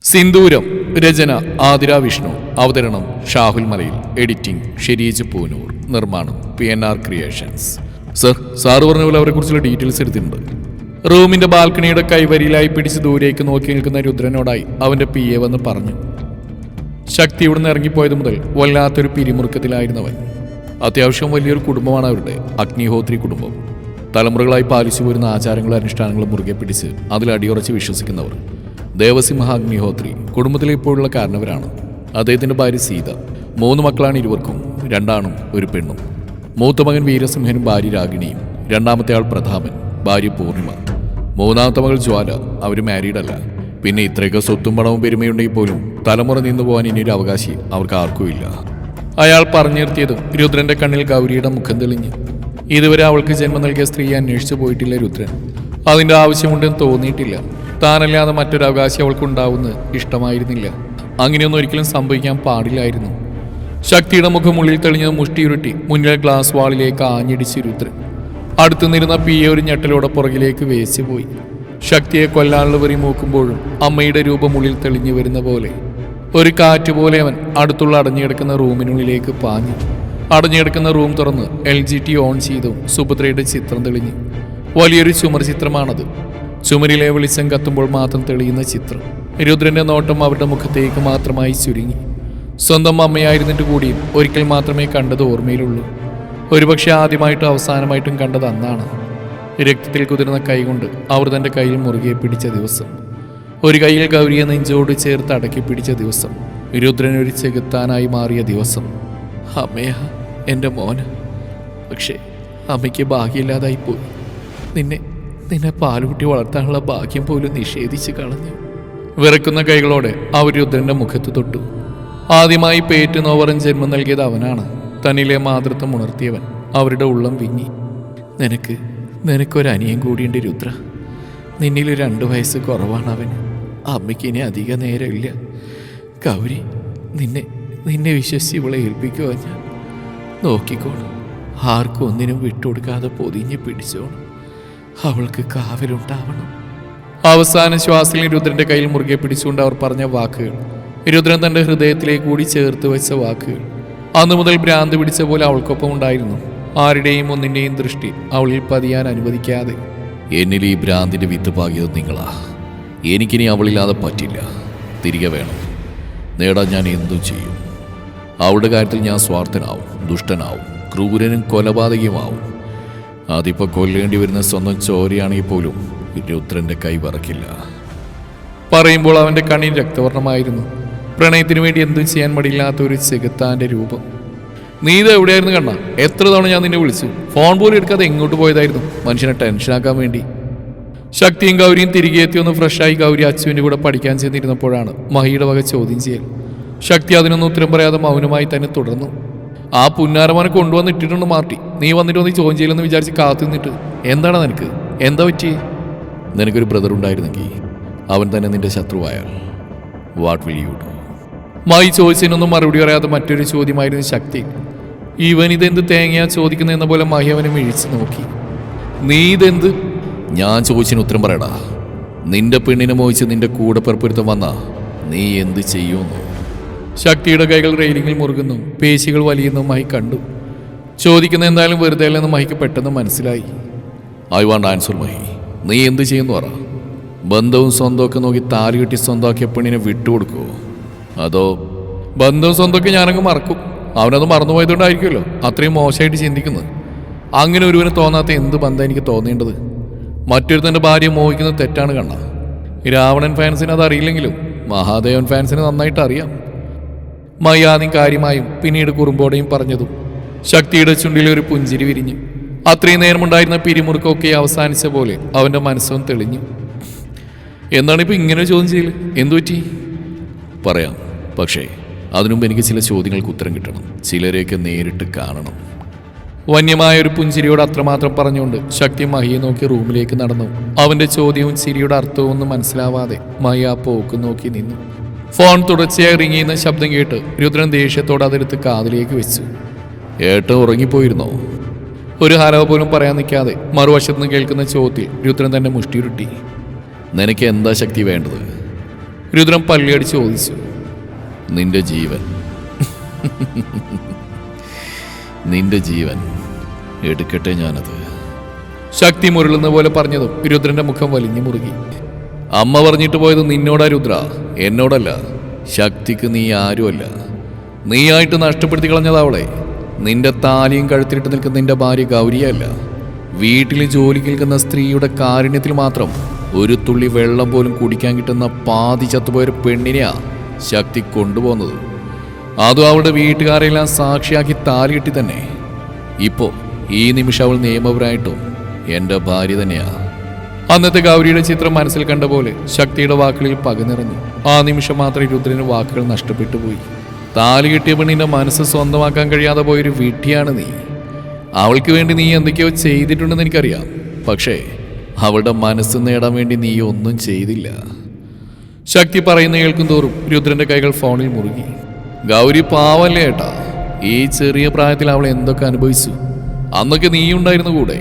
സിന്ദൂരം. രചന ആതിര വിഷ്ണു. അവതരണം ഷാഹുൽ മലയിൽ. എഡിറ്റിംഗ് ഷെരീജ് പൂനൂർ. നിർമ്മാണം PNR ക്രിയേഷൻസ്. സാറ് പറഞ്ഞ പോലെ അവരെ കുറിച്ചുള്ള ഡീറ്റെയിൽസ് എടുത്തിട്ടുണ്ട്. റൂമിന്റെ ബാൽക്കണിയുടെ കൈവരിയിലായി പിടിച്ച് ദൂരേക്ക് നോക്കി നിൽക്കുന്ന രുദ്രനോടായി അവന്റെ PA വന്ന് പറഞ്ഞു. ശക്തി ഇവിടുന്ന് ഇറങ്ങിപ്പോയത് മുതൽ വല്ലാത്തൊരു പിരിമുറുക്കത്തിലായിരുന്നവൻ. അത്യാവശ്യം വലിയൊരു കുടുംബമാണ് അവരുടെ, അഗ്നിഹോത്രി കുടുംബം. തലമുറകളായി പാലിച്ചു പോരുന്ന ആചാരങ്ങളും അനുഷ്ഠാനങ്ങളും മുറുകെ പിടിച്ച് അതിൽ അടിയുറച്ച് വിശ്വസിക്കുന്നവർ. ദേവസിംഹ അഗ്നിഹോത്രി കുടുംബത്തിലെ ഇപ്പോഴുള്ള കാരണവരാണ്. അദ്ദേഹത്തിന്റെ ഭാര്യ സീത. 3 മക്കളാണ് ഇരുവർക്കും, 2 ആണും 1 പെണ്ണും. മൂത്ത മകൻ വീരസിംഹനും ഭാര്യ രാഗിണിയും, രണ്ടാമത്തെ ആൾ പ്രതാപൻ, ഭാര്യ പൂർണിമ, മൂന്നാമത്തെ മകൾ ജ്വാല. അവർ മാരീഡല്ല. പിന്നെ ഇത്രയൊക്കെ സ്വത്തും പണവും പെരുമയുണ്ടെങ്കിൽ പോലും തലമുറ നിന്നു പോകാൻ ഇനിയൊരു അവകാശി അവർക്ക് ആർക്കുമില്ല. അയാൾ പറഞ്ഞു നിർത്തിയതും രുദ്രന്റെ കണ്ണിൽ ഗൗരിയുടെ മുഖം തെളിഞ്ഞു. ഇതുവരെ അവൾക്ക് ജന്മം നൽകിയ സ്ത്രീയെ അന്വേഷിച്ചു പോയിട്ടില്ല രുദ്രൻ. അതിന്റെ ആവശ്യമുണ്ടെന്ന് തോന്നിയിട്ടില്ല. താനല്ലാതെ മറ്റൊരു അവകാശി അവൾക്കുണ്ടാവുന്നത് ഇഷ്ടമായിരുന്നില്ല. അങ്ങനെയൊന്നും ഒരിക്കലും സംഭവിക്കാൻ പാടില്ലായിരുന്നു. ശക്തിയുടെ മുഖം ഉള്ളിൽ തെളിഞ്ഞത് മുഷ്ടിയുരുട്ടി മുന്നിലെ ഗ്ലാസ് വാളിലേക്ക് ആഞ്ഞിടിച്ച് രുദ്രൻ. അടുത്തു നിന്നിരുന്ന PA ഒരു ഞെട്ടലോടെ പുറകിലേക്ക് വേച്ചുപോയി. ശക്തിയെ കൊല്ലാനുള്ള വെറി മൂക്കുമ്പോഴും അമ്മയുടെ രൂപം ഉള്ളിൽ തെളിഞ്ഞു വരുന്ന പോലെ ഒരു കാറ്റ് പോലെ അവൻ അടുത്തുള്ള അടഞ്ഞുകിടക്കുന്ന റൂമിനുള്ളിലേക്ക് പാഞ്ഞു. അടഞ്ഞുകിടക്കുന്ന റൂം തുറന്ന് LGT ഓൺ ചെയ്തും സുഭദ്രയുടെ ചിത്രം തെളിഞ്ഞു. വലിയൊരു ചുമർ ചിത്രമാണത്. ചുമരിലെ വെളിച്ചം കത്തുമ്പോൾ മാത്രം തെളിയുന്ന ചിത്രം. രുദ്രന്റെ നോട്ടം അവരുടെ മുഖത്തേക്ക് മാത്രമായി ചുരുങ്ങി. സ്വന്തം അമ്മയായിരുന്നിട്ട് കൂടിയും ഒരിക്കൽ മാത്രമേ കണ്ടത് ഓർമ്മയിലുള്ളൂ. ഒരുപക്ഷെ ആദ്യമായിട്ടും അവസാനമായിട്ടും കണ്ടത് അന്നാണ്. രക്തത്തിൽ കുതിർന്ന കൈകൊണ്ട് അവർ തൻ്റെ കയ്യിൽ മുറുകെ പിടിച്ച ദിവസം. ഒരു കയ്യിൽ ഗൗരിയെ നെഞ്ചോട് ചേർത്ത് അടക്കി പിടിച്ച ദിവസം. രുദ്രൻ ഒരു ചെകുത്താനായി മാറിയ ദിവസം. അമ്മയാ എൻ്റെ മോന്. പക്ഷേ അമ്മയ്ക്ക് ഭാഗ്യമില്ലാതായിപ്പോയി. നിന്നെ പാലുകുട്ടി വളർത്താനുള്ള ഭാഗ്യം പോലും നിഷേധിച്ച് കളഞ്ഞു. വിറക്കുന്ന കൈകളോടെ അവർ രുദ്രന്റെ മുഖത്ത് തൊട്ടു. ആദ്യമായി പേറ്റ് നോവറൻ ജന്മം നൽകിയത് അവനാണ്. തന്നിലെ മാതൃത്വം ഉണർത്തിയവൻ. അവരുടെ ഉള്ളം വിങ്ങി. നിനക്കൊരനിയൻ കൂടിയുണ്ട് രുദ്ര. നിന്നിൽ 2 വയസ്സ് കുറവാണ് അവന്. അമ്മയ്ക്ക് ഇനി അധിക നേരമില്ല. ഗൗരി, നിന്നെ വിശ്വസിച്ച് ഇവളെ ഏൽപ്പിക്കുക. ഞാൻ നോക്കിക്കോണം. ആർക്കും ഒന്നിനും വിട്ടുകൊടുക്കാതെ പൊതിഞ്ഞ് പിടിച്ചോണം. അവൾക്ക് കാവലുണ്ടാവണം. അവസാന ശ്വാസത്തിൽ രുദ്രന്റെ കയ്യിൽ മുറുകെ പിടിച്ചുകൊണ്ട് അവർ പറഞ്ഞ വാക്കുകൾ. രുദ്രൻ തന്റെ ഹൃദയത്തിലേക്ക് കൂടി ചേർത്ത് വെച്ച വാക്കുകൾ. അന്നു മുതൽ ഭ്രാന്ത് പിടിച്ച പോലെ അവൾക്കൊപ്പം ഉണ്ടായിരുന്നു. ആരുടെയും ഒന്നിന്റെയും ദൃഷ്ടി അവളിൽ പതിയാൻ അനുവദിക്കാതെ. എന്നിൽ ഈ ഭ്രാന്തിന്റെ വിത്ത് പാകിയത് നിങ്ങളാ. എനിക്കിനി അവളില്ലാതെ പറ്റില്ല. തിരികെ വേണം. നേടാൻ ഞാൻ എന്തും ചെയ്യും. അവളുടെ കാര്യത്തിൽ ഞാൻ സ്വാർത്ഥനാവും, ദുഷ്ടനാവും, ക്രൂരനും കൊലപാതകയുമാവും. അതിപ്പോൾ കൊല്ലേണ്ടി വരുന്ന സ്വന്തം ചോരയാണെങ്കിൽ പോലും രുദ്രന്റെ കൈ വറക്കില്ല. പറയുമ്പോൾ അവന്റെ കണ്ണിൽ രക്തവർണ്ണമായിരുന്നു. പ്രണയത്തിനു വേണ്ടി എന്തും ചെയ്യാൻ മടിയില്ലാത്ത ഒരു ചെകുത്താന്റെ രൂപം. നീ ഇത് എവിടെയായിരുന്നു കണ്ണ? എത്ര തവണ ഞാൻ നിന്നെ വിളിച്ചു. ഫോൺ പോലും എടുക്കാതെ എങ്ങോട്ട് പോയതായിരുന്നു? മനുഷ്യനെ ടെൻഷനാക്കാൻ വേണ്ടി. ശക്തിയും ഗൗരിയും തിരികെ എത്തിയൊന്ന് ഫ്രഷായി ഗൗരി അച്ചുവിന്റെ കൂടെ പഠിക്കാൻ ചെന്നിരുന്നപ്പോഴാണ് മഹിയുടെ വക ചോദ്യം ചെയ്യൽ. ശക്തി അതിനൊന്നും ഉത്തരം പറയാതെ മൗനമായി തന്നെ തുടർന്നു. ആ പുന്നാരമാനെ കൊണ്ടുവന്നിട്ടിട്ടുണ്ട് മാർട്ടി. നീ വന്നിട്ട് ഒന്ന് ചോദ്യം ചെയ്യില്ലെന്ന് വിചാരിച്ച് കാത്തു നിന്നിട്ട് എന്താണ് നിനക്ക്? എന്താ പറ്റി? നിനക്കൊരു ബ്രദർ ഉണ്ടായിരുന്നെങ്കിൽ അവൻ തന്നെ നിന്റെ ശത്രുവായാൽ വാട്ട് വിൽ യു ഡു? മായി ചോദിച്ചതിനൊന്നും മറുപടി പറയാതെ മറ്റൊരു ചോദ്യമായിരുന്നു ശക്തി. ഇവൻ ഇതെന്ത് തേങ്ങയാ ചോദിക്കുന്നതെന്ന പോലെ മഹി അവനെ മിഴിച്ചു നോക്കി. നീ ഇതെന്ത്? ഞാൻ ചോദിച്ചതിന് ഉത്തരം പറയടാ. നിന്റെ പെണ്ണിനെ മോഹിച്ച് നിന്റെ കൂടെ പെറുപ്പിരുത്തം വന്നാ നീ എന്ത് ചെയ്യുമെന്ന്? ശക്തിയുടെ കൈകൾ റെയിലിങ്ങിൽ മുറുകുന്നു. പേശികൾ വലിയുന്നു മഹി കണ്ടു. ചോദിക്കുന്ന എന്തായാലും വെറുതെ അല്ലെന്ന് മഹിക്ക് പെട്ടെന്ന് മനസ്സിലായി. I want answer Mahi. നീ എന്ത് ചെയ്യുന്നു പറ. ബന്ധവും സ്വന്തമൊക്കെ നോക്കി താലി കെട്ടി സ്വന്തമാക്കിയ പെണ്ണിനെ വിട്ടുകൊടുക്കുമോ? അതോ ബന്ധവും സ്വന്തമൊക്കെ ഞാനങ്ങ് മറക്കും. അവനത് മറന്നുപോയതുകൊണ്ടായിരിക്കുമല്ലോ അത്രയും മോശമായിട്ട് ചിന്തിക്കുന്നത്. അങ്ങനെ ഒരുവന് തോന്നാത്ത എന്ത് ബന്ധം എനിക്ക് തോന്നേണ്ടത്? മറ്റൊരുത്തൻ്റെ ഭാര്യയെ മോഹിക്കുന്നത് തെറ്റാണ് കണ്ണ. രാവണൻ ഫാൻസിന് അത് അറിയില്ലെങ്കിലും മഹാദേവൻ ഫാൻസിന് നന്നായിട്ട് അറിയാം. മൈ ആദ്യം കാര്യമായും പിന്നീട് കുറുമ്പോടെയും പറഞ്ഞതും ശക്തിയുടെ ചുണ്ടിൽ ഒരു പുഞ്ചിരി വിരിഞ്ഞു. അത്രയും നേരമുണ്ടായിരുന്ന പിരിമുറുക്കമൊക്കെ അവസാനിച്ച പോലെ അവൻ്റെ മനസ്സും തെളിഞ്ഞു. എന്താണിപ്പോൾ ഇങ്ങനെ ചോദ്യം ചെയ്യൽ? എന്തുപറ്റി? പറയാം, പക്ഷേ അതിനുമുമ്പ് എനിക്ക് ചില ചോദ്യങ്ങൾക്ക് ഉത്തരം കിട്ടണം. ചിലരെയൊക്കെ നേരിട്ട് കാണണം. വന്യമായ ഒരു പുഞ്ചിരിയോട് അത്രമാത്രം പറഞ്ഞുകൊണ്ട് ശക്തി മഹിയെ നോക്കി റൂമിലേക്ക് നടന്നു. അവന്റെ ചോദ്യവും ചിരിയുടെ അർത്ഥവും ഒന്നും മനസ്സിലാവാതെ മഹി ആ പോക്ക് നോക്കി നിന്നു. ഫോൺ തുടർച്ചയായി റിങ് ചെയ്യുന്ന ശബ്ദം കേട്ട് രുദ്രൻ ദേഷ്യത്തോടെ അതെടുത്ത് കാതിലേക്ക് വെച്ചു. ഏട്ടൻ ഉറങ്ങിപ്പോയിരുന്നോ? ഒരു ഹലവ പോലും പറയാൻ നിൽക്കാതെ മറുവശത്ത് നിന്ന് കേൾക്കുന്ന ചോദ്യത്തിൽ രുദ്രൻ തന്നെ മുഷ്ടിയുരുട്ടി. നിനക്ക് എന്താ ശക്തി വേണ്ടത്? രുദ്രൻ പല്ലിയടിച്ച് ചോദിച്ചു. നിന്റെ ജീവൻ നിന്റെ ജീവൻ എടുക്കട്ടെ ഞാനത്. ശക്തി മുരളുന്ന പോലെ പറഞ്ഞതും രുദ്രന്റെ മുഖം വലിഞ്ഞു മുറുകി. അമ്മ പറഞ്ഞിട്ട് പോയത് നിന്നോടാ രുദ്ര, എന്നോടല്ല. ശക്തിക്ക് നീ ആരുമല്ല. നീയായിട്ട് നഷ്ടപ്പെടുത്തി കളഞ്ഞത് അവളെ. നിന്റെ താലിയും കഴുത്തിലിട്ട് നിൽക്കുന്ന നിന്റെ ഭാര്യ ഗൗരിയല്ല. വീട്ടിൽ ജോലിക്ക് നിൽക്കുന്ന സ്ത്രീയുടെ കാരുണ്യത്തിൽ മാത്രം ഒരു തുള്ളി വെള്ളം പോലും കുടിക്കാൻ കിട്ടുന്ന പാതി ചത്തുപോയൊരു പെണ്ണിനെയാ ശക്തി കൊണ്ടുപോകുന്നത്. അതും അവളുടെ വീട്ടുകാരെല്ലാം സാക്ഷിയാക്കി താലി കെട്ടി തന്നെ. ഇപ്പോൾ ഈ നിമിഷം അവൾ നിയമപരമായിട്ടും എൻ്റെ ഭാര്യ തന്നെയാ. അന്നത്തെ ഗൗരിയുടെ ചിത്രം മനസ്സിൽ കണ്ട പോലെ ശക്തിയുടെ വാക്കുകളിൽ പക നിറഞ്ഞു. ആ നിമിഷം മാത്രമേ രുദ്രന് വാക്കുകൾ നഷ്ടപ്പെട്ടു പോയി. താലി കിട്ടിയ പെണ്ണിന്റെ മനസ്സ് സ്വന്തമാക്കാൻ കഴിയാതെ പോയൊരു വിഡ്ഢിയാണ് നീ. അവൾക്ക് വേണ്ടി നീ എന്തൊക്കെയോ ചെയ്തിട്ടുണ്ടെന്ന് എനിക്കറിയാം. പക്ഷേ അവളുടെ മനസ്സ് നേടാൻ വേണ്ടി നീ ഒന്നും ചെയ്തില്ല. ശക്തി പറയുന്ന കേൾക്കും തോറും രുദ്രന്റെ കൈകൾ ഫോണിൽ മുറുകി. ഗൗരി പാവല്ലേ ഏട്ടാ. ഈ ചെറിയ പ്രായത്തിൽ അവൾ എന്തൊക്കെ അനുഭവിച്ചു. അന്നൊക്കെ നീ ഉണ്ടായിരുന്നു കൂടെ.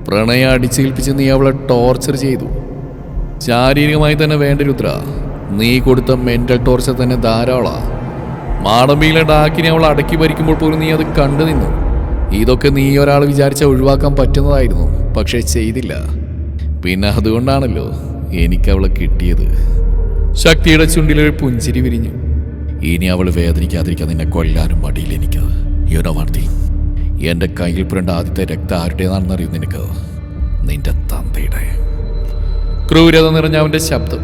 പ്രണയം അടിച്ചേൽപ്പിച്ച് നീ അവളെ ടോർച്ചർ ചെയ്തു. ശാരീരികമായി തന്നെ വേണ്ട രുദ്ര, നീ കൊടുത്ത മെന്റൽ ടോർച്ചർ തന്നെ ധാരാളാ. മാടമ്പിയിലെ ഡാക്കിനെ അവൾ അടക്കി ഭരിക്കുമ്പോൾ പോലും നീ അത് കണ്ടു നിന്നു. ഇതൊക്കെ നീ ഒരാൾ വിചാരിച്ച ഒഴിവാക്കാൻ പറ്റുന്നതായിരുന്നു, പക്ഷേ ചെയ്തില്ല. പിന്നെ അതുകൊണ്ടാണല്ലോ എനിക്കവളെ കിട്ടിയത്. ശക്തിയുടെ ചുണ്ടിലൊരു പുഞ്ചിരി വിരിഞ്ഞു. ഇനി അവൾ വേദനിക്കാതിരിക്കാൻ നിന്നെ കൊല്ലാനും മടിയില്ല എനിക്ക്. യുനോവാർത്തി, എൻ്റെ കയ്യിൽ പുരണ്ട ആദ്യത്തെ രക്തം ആരുടേതാണെന്ന് അറിയും നിനക്ക്? നിന്റെ തന്തയുടെ. ക്രൂരത നിറഞ്ഞ അവന്റെ ശബ്ദം.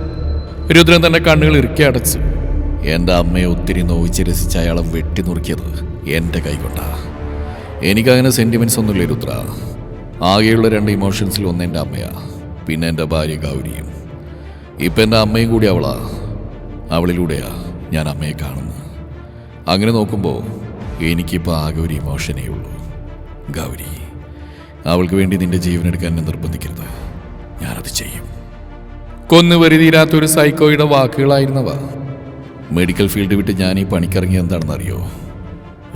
രുദ്രൻ തന്റെ കണ്ണുകൾ ഇറുക്കി അടച്ചു. എൻ്റെ അമ്മയെ ഒത്തിരി നോവിച്ച് രസിച്ച അയാളെ വെട്ടി നുറുക്കിയത് എൻ്റെ കൈകൊണ്ടാ. എനിക്കങ്ങനെ സെൻറ്റിമെൻറ്റ്സ് ഒന്നുമില്ല രുദ്ര. ആകെയുള്ള 2 ഇമോഷൻസിൽ ഒന്ന് എൻ്റെ അമ്മയാ, പിന്നെ എൻ്റെ ഭാര്യ ഗൗരിയും. ഇപ്പം എൻ്റെ അമ്മയും കൂടി അവളാ. അവളിലൂടെയാ ഞാൻ അമ്മയെ കാണുന്നത്. അങ്ങനെ നോക്കുമ്പോൾ എനിക്കിപ്പോൾ ആകെ ഒരു ഇമോഷനേ ഉള്ളൂ, ഗൗരി. അവൾക്ക് വേണ്ടി നിന്റെ ജീവനെടുക്കാൻ എന്നെ നിർബന്ധിക്കരുത്. ഞാനത് ചെയ്യും. കൊന്നുവരി തീരാത്തൊരു സൈക്കോയുടെ വാക്കുകളായിരുന്നവ. മെഡിക്കൽ ഫീൽഡ് വിട്ട് ഞാൻ ഈ പണിക്കിറങ്ങിയത് എന്താണെന്നറിയോ?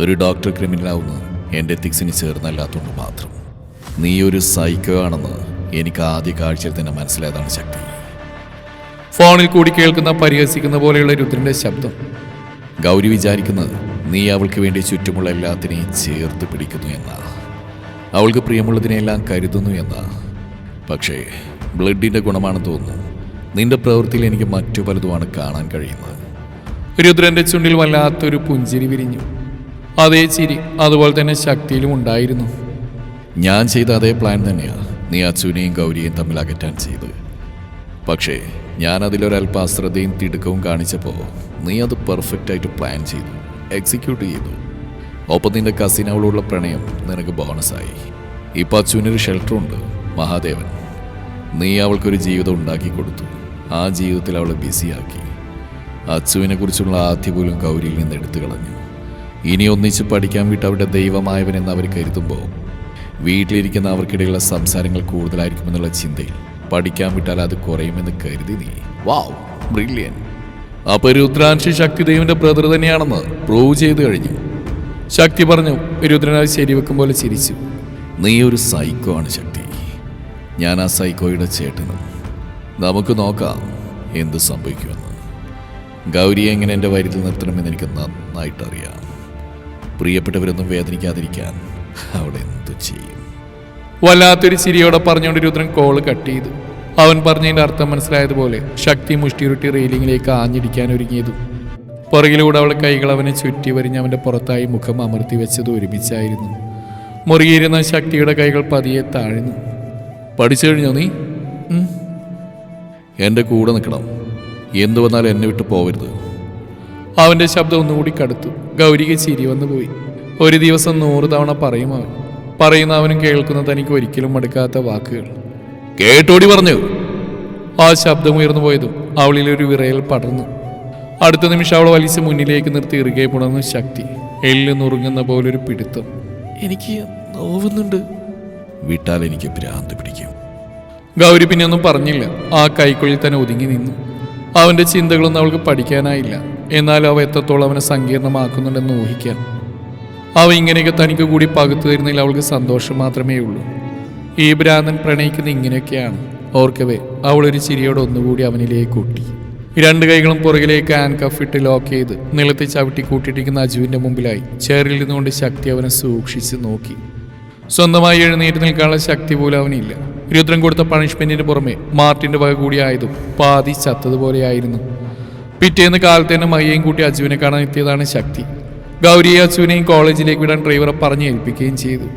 ഒരു ഡോക്ടർ ക്രിമിനലാവുന്ന എൻ്റെ എത്തിക്സിന് ചേർന്നല്ലാത്തതുകൊണ്ട് മാത്രം. നീ ഒരു സൈക്കോ ആണെന്ന് എനിക്ക് ആദ്യ കാഴ്ചയിൽ തന്നെ മനസ്സിലായതാണ് ശക്തി. ഫോണിൽ കൂടി കേൾക്കുന്ന പരിഹസിക്കുന്ന പോലെയുള്ള രുദ്രന്റെ ശബ്ദം. ഗൗരി വിചാരിക്കുന്നത് നീ അവൾക്ക് വേണ്ടി ചുറ്റുമുള്ള എല്ലാത്തിനെയും ചേർത്ത് പിടിക്കുന്നു എന്നാ, അവൾക്ക് പ്രിയമുള്ളതിനെല്ലാം കരുതുന്നു എന്നാ. പക്ഷേ ബ്ലഡിൻ്റെ ഗുണമാണെന്ന് തോന്നുന്നു. നിന്റെ പ്രവൃത്തിയിൽ എനിക്ക് മറ്റു പലതുമാണ് കാണാൻ കഴിയുന്നത്. രുദ്രന്റെ ചുണ്ടിൽ വല്ലാത്തൊരു പുഞ്ചിരി വിരിഞ്ഞു. അതേ ചിരി അതുപോലെ തന്നെ ശക്തിയിലും ഉണ്ടായിരുന്നു. ഞാൻ ചെയ്ത അതേ പ്ലാൻ തന്നെയാണ് നീ അച്ചുവിനെയും ഗൗരിയെയും തമ്മിൽ അകറ്റാൻ ചെയ്ത്. പക്ഷേ ഞാൻ അതിലൊരല്പ അശ്രദ്ധയും തിടുക്കവും കാണിച്ചപ്പോൾ നീ അത് പെർഫെക്റ്റായിട്ട് പ്ലാൻ ചെയ്തു, എക്സിക്യൂട്ട് ചെയ്തു. ഒപ്പം നിന്റെ കസിൻ അവളോടുള്ള പ്രണയം നിനക്ക് ബോണസായി. ഇപ്പം അച്ചുവിനൊരു ഷെൽട്ടറുണ്ട്, മഹാദേവൻ. നീ അവൾക്കൊരു ജീവിതം ഉണ്ടാക്കി കൊടുത്തു. ആ ജീവിതത്തിൽ അവളെ ബിസിയാക്കി. അച്ചുവിനെ കുറിച്ചുള്ള ആദ്യ പോലും ഗൗരിയിൽ നിന്ന് എടുത്തു കളഞ്ഞു. ഇനി ഒന്നിച്ച് പഠിക്കാൻ വിട്ട് അവരുടെ ദൈവമായവനെന്ന് അവർ കരുതുമ്പോൾ വീട്ടിലിരിക്കുന്ന അവർക്കിടയിലുള്ള സംസാരങ്ങൾ കൂടുതലായിരിക്കുമെന്നുള്ള ചിന്തയിൽ പഠിക്കാൻ വിട്ടാൽ അത് കുറയുമെന്ന് കരുതി നീ. വാവ്, ബ്രില്യൻ. അപ്പൊ രുദ്രാംശി ശക്തിദേവിന്റെ ബ്രദർ തന്നെയാണെന്ന് പ്രൂവ് ചെയ്തു കഴിഞ്ഞു. ശക്തി പറഞ്ഞു. രുദ്രൻ അത് ശരിവെക്കും പോലെ ചിരിച്ചു. നീ ഒരു സൈക്കോ ആണ് ശക്തി. ഞാൻ ആ സൈക്കോയുടെ ചേട്ടനും. നമുക്ക് നോക്കാം എന്ത് സംഭവിക്കുമെന്ന്. ഗൗരിയെ എങ്ങനെ എൻ്റെ വരിയിൽ നിർത്തണമെന്ന് എനിക്ക് നന്നായിട്ടറിയാം. പ്രിയപ്പെട്ടവരൊന്നും വേദനിക്കാതിരിക്കാൻ അവിടെ എന്തു ചെയ്യും? വല്ലാത്തൊരു ചിരിയോടെ പറഞ്ഞുകൊണ്ട് രുദ്രൻ കോള് കട്ട് ചെയ്തു. അവൻ പറഞ്ഞതിൻ്റെ അർത്ഥം മനസ്സിലായതുപോലെ ശക്തി മുഷ്ടിയുരുട്ടി റെയിലിങ്ങിലേക്ക് ആഞ്ഞിടിക്കാൻ ഒരുങ്ങിയതും പുറകിലൂടെ അവളെ കൈകൾ അവനെ ചുറ്റി വരിഞ്ഞ് അവൻ്റെ പുറത്തായി മുഖം അമർത്തി വെച്ചത് ഒരുമിച്ചായിരുന്നു. മുറുകിയിരുന്ന ശക്തിയുടെ കൈകൾ പതിയെ താഴ്ന്നു. പഠിച്ചു കഴിഞ്ഞോ നീ? എൻ്റെ കൂടെ നിൽക്കണം. എന്തു വന്നാലും എന്നെ വിട്ട് പോവരുത്. അവൻ്റെ ശബ്ദം ഒന്നുകൂടി കടുത്തു. ഗൗരിക്ക് ചിരി വന്നു പോയി. ഒരു ദിവസം 100 തവണ പറയും അവൻ. പറയുന്ന അവനും കേൾക്കുന്ന തനിക്ക് ഒരിക്കലും മടുക്കാത്ത വാക്കുകൾ. കേട്ടോടി പറഞ്ഞു. ആ ശബ്ദം ഉയർന്നു പോയതും അവളിലൊരു വിറയൽ പടർന്നു. അടുത്ത നിമിഷം അവളെ വലിച്ച് മുന്നിലേക്ക് നിർത്തി ഇറുകെ പുണർന്ന് ശക്തി. എല്ല് നുറുങ്ങുന്ന പോലൊരു പിടുത്തം. എനിക്ക് നോവുന്നുണ്ട്. വിട്ടാൽ എനിക്ക് ഭ്രാന്ത് പിടിക്കും. ഗൗരി പിന്നെ ഒന്നും പറഞ്ഞില്ല. ആ കൈക്കുള്ളിൽ തന്നെ ഒതുങ്ങി നിന്നു. അവൻ്റെ ചിന്തകളൊന്നും അവൾക്ക് പഠിക്കാനായില്ല. എന്നാൽ അവ എത്രത്തോളം അവനെ സങ്കീർണമാക്കുന്നുണ്ടെന്ന് ഊഹിക്കാം. അവ ഇങ്ങനെയൊക്കെ തനിക്ക് കൂടി പകുത്തു തരുന്നതിൽ അവൾക്ക് സന്തോഷം മാത്രമേ ഉള്ളൂ. ഈ ഭ്രാന്തൻ പ്രണയിക്കുന്ന ഇങ്ങനെയൊക്കെയാണ് ഓർക്കവേ അവളൊരു ചിരിയോടെ ഒന്നുകൂടി അവനിലേക്ക് കൂട്ടി. രണ്ട് കൈകളും പുറകിലേക്ക് ഹാൻഡ് കഫ് ഇട്ട് ലോക്ക് ചെയ്ത് നിലത്ത് ചവിട്ടി കൂട്ടിയിട്ടിരിക്കുന്ന അജുവിന്റെ മുമ്പിലായി ചെയറിൽ ഇരുന്നുകൊണ്ട് ശക്തി അവനെ സൂക്ഷിച്ച് നോക്കി. സ്വന്തമായി എഴുന്നേറ്റ് നിൽക്കാനുള്ള ശക്തി പോലും അവനില്ല. രുദ്രൻ കൊടുത്ത പണിഷ്മെന്റിന് പുറമെ മാർട്ടിന്റെ വക കൂടിയായതും പാതി ചത്തതുപോലെയായിരുന്നു. പിറ്റേന്ന് കാലത്ത് തന്നെ മയ്യയും കൂട്ടി അജുവിനെ കാണാൻ എത്തിയതാണ് ശക്തി. ഗൗരിയെ അജുവിനെയും കോളേജിലേക്ക് വിടാൻ ഡ്രൈവറെ പറഞ്ഞ് ഏൽപ്പിക്കുകയും ചെയ്തു.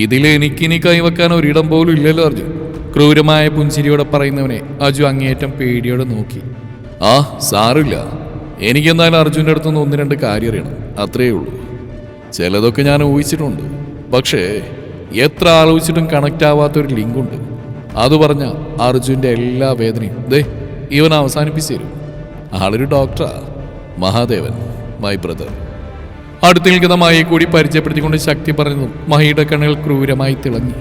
ഇതിൽ എനിക്കിനി കൈവെക്കാൻ ഒരിടം പോലും ഇല്ലല്ലോ അർജുൻ. ക്രൂരമായ പുഞ്ചിരിയോടെ പറയുന്നവനെ അജു അങ്ങേയറ്റം പേടിയോടെ നോക്കി. ആ സാറില്ല, എനിക്കെന്തായാലും അർജുൻ്റെ അടുത്തുനിന്ന് 1-2 കാര്യം അറിയണം, അത്രയേ ഉള്ളൂ. ചിലതൊക്കെ ഞാൻ ഊഹിച്ചിട്ടുണ്ട്, പക്ഷേ എത്ര ആലോചിച്ചിട്ടും കണക്റ്റ് ആവാത്തൊരു ലിങ്കുണ്ട്. അത് പറഞ്ഞാൽ അർജുൻ്റെ എല്ലാ വേദനയും ഇവൻ അവസാനിപ്പിച്ചു തരും. ആളൊരു ഡോക്ടറാ, മഹാദേവൻ, മൈ ബ്രദർ. അടുത്ത് നിൽക്കുന്ന മഹിയെ കൂടി പരിചയപ്പെടുത്തിക്കൊണ്ട് ശക്തി പറഞ്ഞതും മഹിയുടെ കണ്ണുകൾ ക്രൂരമായി തിളങ്ങി.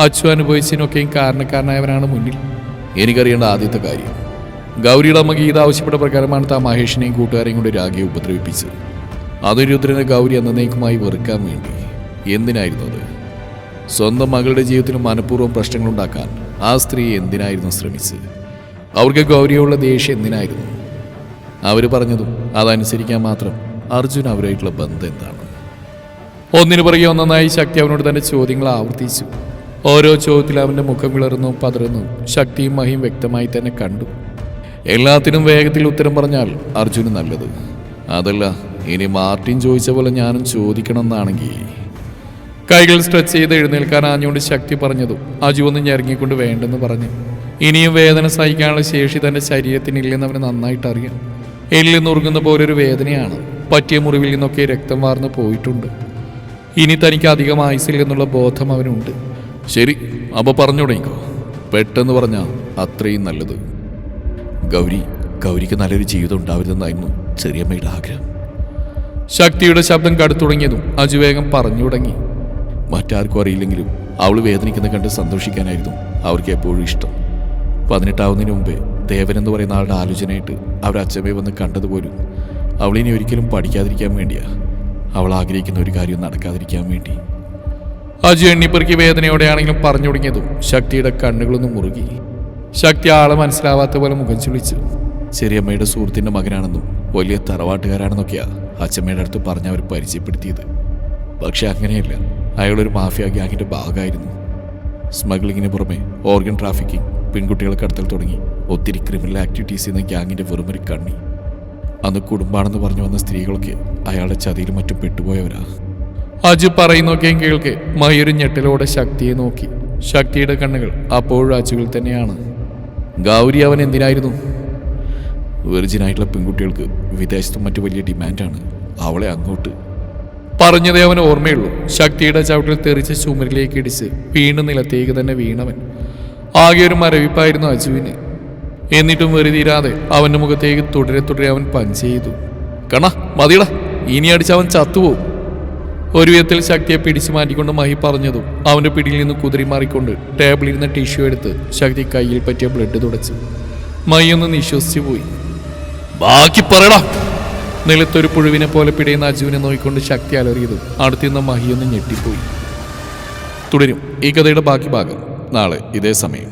അച്ചു അനുഭവിച്ചതിനൊക്കെയും കാരണക്കാരനായവനാണ് മുന്നിൽ. എനിക്കറിയേണ്ട ആദ്യത്തെ കാര്യം, ഗൗരിയുടെ അമ്മ ഗീത ആവശ്യപ്പെട്ട പ്രകാരമാണ് താൻ മഹേഷിനെയും കൂട്ടുകാരെയും കൊണ്ട് രാഗിയെ ഉപദ്രവിപ്പിച്ചത്. അത് രുദ്രനെ ഗൗരി എന്നേക്കുമായി വെറുക്കാൻ വേണ്ടി. എന്തിനായിരുന്നു അത്? സ്വന്തം മകളുടെ ജീവിതത്തിൽ മനഃപൂർവ്വം പ്രശ്നങ്ങളുണ്ടാക്കാൻ ആ സ്ത്രീ എന്തിനായിരുന്നു ശ്രമിച്ചത്? അവർക്ക് ഗൗരിയുള്ള ദേഷ്യം എന്തിനായിരുന്നു? അവർ പറഞ്ഞതും അതനുസരിക്കാൻ മാത്രം അർജുൻ അവരായിട്ടുള്ള ബന്ധം എന്താണ്? ഒന്നിനു പുറകെ ഒന്നായി ശക്തി അവനോട് തന്റെ ചോദ്യങ്ങൾ ആവർത്തിച്ചു. ഓരോ ചോദ്യത്തിൽ അവന്റെ മുഖം വിളർന്നു പതറുന്നു ശക്തിയും മഹിയും വ്യക്തമായി തന്നെ കണ്ടു. എല്ലാത്തിനും വേഗത്തിൽ ഉത്തരം പറഞ്ഞാൽ അർജുന് നല്ലത്. അതല്ല, ഇനി മാർട്ടിൻ ചോദിച്ച പോലെ ഞാനും ചോദിക്കണം എന്നാണെങ്കിൽ. കൈകൾ സ്ട്രെച്ച് ചെയ്ത് എഴുന്നേൽക്കാൻ ആഞ്ഞുകൊണ്ട് ശക്തി പറഞ്ഞതും അജു ഒന്ന് ഞെരങ്ങിക്കൊണ്ട് വേണ്ടെന്ന് പറഞ്ഞു. ഇനിയും വേദന സഹിക്കാനുള്ള ശേഷി തന്റെ ശരീരത്തിനില്ലെന്ന് അവന് നന്നായിട്ട് അറിയാം. എല്ലിൽ നുറുങ്ങുന്ന പോലൊരു വേദനയാണ്. പറ്റിയ മുറിവിൽ നിന്നൊക്കെ രക്തം വാർന്നു പോയിട്ടുണ്ട്. ഇനി തനിക്ക് അധികം ആയുസില്ലെന്നുള്ള ബോധം അവനുണ്ട്. ശരി, അപ്പോൾ പറഞ്ഞു തുടങ്ങിക്കോ. പെട്ടെന്ന് പറഞ്ഞാൽ അത്രയും നല്ലത്. ഗൗരിക്ക് നല്ലൊരു ജീവിതം ഉണ്ടാവരുതെന്നായിരുന്നു ചെറിയമ്മയുടെ ആഗ്രഹം. ശക്തിയുടെ ശബ്ദം കടുത്തുടങ്ങിയതും അജു വേഗം പറഞ്ഞു തുടങ്ങി. മറ്റാർക്കും അറിയില്ലെങ്കിലും അവൾ വേദനിക്കുന്ന കണ്ട് സന്തോഷിക്കാനായിരുന്നു അവർക്ക് എപ്പോഴും ഇഷ്ടം. 18 മുമ്പേ ദേവൻ എന്ന് പറയുന്ന ആളുടെ ആലോചനയായിട്ട് അവർ അച്ഛമ്മയെ വന്ന് കണ്ടതുപോലും അവളിനി ഒരിക്കലും പഠിക്കാതിരിക്കാൻ വേണ്ടിയാ. അവൾ ആഗ്രഹിക്കുന്ന ഒരു കാര്യം നടക്കാതിരിക്കാൻ വേണ്ടി. അജു എണ്ണിപ്പെറുക്കി വേദനയോടെയാണെങ്കിലും പറഞ്ഞു തുടങ്ങിയതും ശക്തിയുടെ കണ്ണുകളൊന്നും മുറുകി. ശക്തി ആളെ മനസ്സിലാവാത്ത പോലെ മുഖം ചുളിച്ചു. ചെറിയമ്മയുടെ സുഹൃത്തിൻ്റെ മകനാണെന്നും വലിയ തറവാട്ടുകാരാണെന്നൊക്കെയാ അച്ഛമ്മയുടെ അടുത്ത് പറഞ്ഞ് അവർ പരിചയപ്പെടുത്തിയത്. പക്ഷെ അങ്ങനെയല്ല, അയാളൊരു മാഫിയ ഗ്യാങ്ങിൻ്റെ ഭാഗമായിരുന്നു. സ്മഗ്ലിങ്ങിന് പുറമെ ഓർഗൻ ട്രാഫിക്കിംഗ്, പെൺകുട്ടികളെ കടത്തൽ തുടങ്ങി ഒത്തിരി ക്രിമിനൽ ആക്ടിവിറ്റീസ് ചെയ്യുന്ന ഗ്യാങ്ങിൻ്റെ വെറുമൊരു കണ്ണി. അന്ന് കുടുംബാണെന്ന് പറഞ്ഞു വന്ന സ്ത്രീകളൊക്കെ അയാളുടെ ചതിയിലും മറ്റും പെട്ടുപോയവരാ. അജു പറയുന്നൊക്കെയും കേൾക്കെ മയൊരു ഞെട്ടലോടെ ശക്തിയെ നോക്കി. ശക്തിയുടെ കണ്ണുകൾ അപ്പോഴും അജുവിൽ തന്നെയാണ്. ഗൗരി അവൻ എന്തിനായിരുന്നു? വെർജിനായിട്ടുള്ള പെൺകുട്ടികൾക്ക് വിദേശത്തും മറ്റു വലിയ ഡിമാൻഡാണ്. അവളെ അങ്ങോട്ട് പറഞ്ഞതേ അവന് ഓർമ്മയുള്ളൂ. ശക്തിയുടെ ചവിട്ടിൽ തെറിച്ച് ചുമരിലേക്ക് ഇടിച്ച് വീണ്ടും നിലത്തേക്ക് തന്നെ വീണവൻ. ആകെ ഒരു മരവിപ്പായിരുന്നു അജുവിന്. എന്നിട്ടും വെറുതീരാതെ അവന്റെ മുഖത്തേക്ക് തുടരെ അവൻ പഞ്ച് ചെയ്തു. കണ മതിയടാ, ഇനി അടിച്ച് അവൻ ചത്തുപോകും. ഒരു വിധത്തിൽ ശക്തിയെ പിടിച്ചു മാറ്റിക്കൊണ്ട് മഹി പറഞ്ഞതും അവന്റെ പിടിയിൽ നിന്ന് കുതിരി മാറിക്കൊണ്ട് ടേബിളിരുന്ന ടിഷ്യൂ എടുത്ത് ശക്തി കയ്യിൽ പറ്റിയ ബ്ലഡ് തുടച്ചു. മഹി ഒന്ന് നിശ്വസിച്ചു പോയി. ബാക്കി പറയടാ. നിലത്തൊരു പുഴുവിനെ പോലെ പിടയുന്ന അജുവിനെ നോക്കിക്കൊണ്ട് ശക്തി അലറിയതും അടുത്തുനിന്ന് മഹിയൊന്ന് ഞെട്ടിപ്പോയി. തുടരും ഈ കഥയുടെ ബാക്കി ഭാഗം നാളെ ഇതേ സമയം.